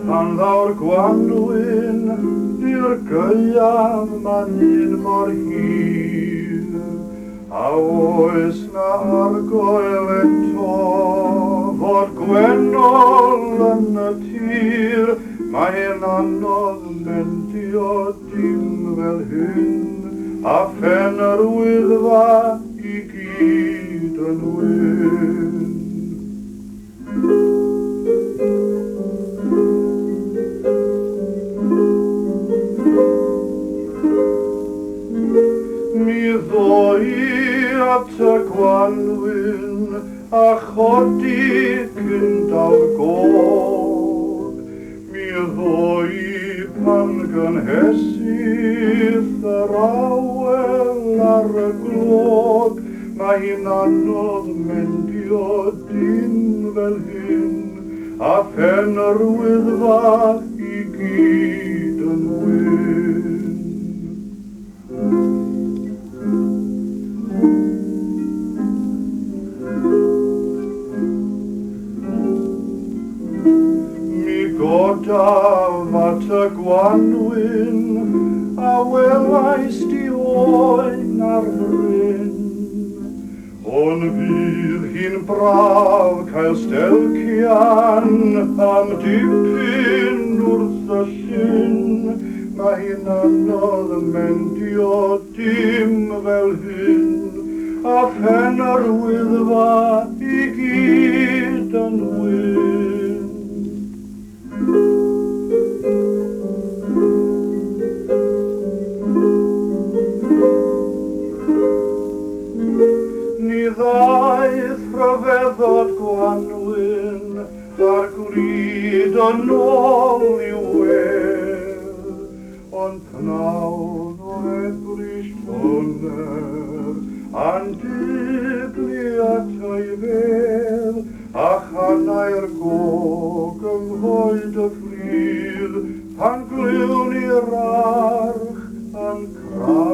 pan ddaw'r Gwanwyn i'r gaeaf man un mor hir. A oes na argoel eto fod gwennol yn y tir, mae'n anodd mendio dim fel hyn, a phen yr wyddfa i gyd yn wyn. Mi ddoi at y Gwanwyn a chodi cyndawr gog. Mi ddoi pan gynhesith yr awel ar y glog. Mae'n anodd mendio dim fel hyn, a phen yr wyddfa i gyd yn wyn. Godaf at y Gwanwyn, a welais di oen ar bryn. Ond fydd hi'n braf cael stelcian am dipyn wrth y llyn. Mae hi'n anodd mendio dim fel hyn, a phen yr wyddfa i gyd yn wyn. Ni ddaeth rhyfeddod Gwanwyn ar gwryd yn ôl i'w wel, ond pnawn o Ebrill tonner a'n diglu at ei fel, a chanau'r gog yng nghoed y fflydd pan gliwn i'r arch yn crau.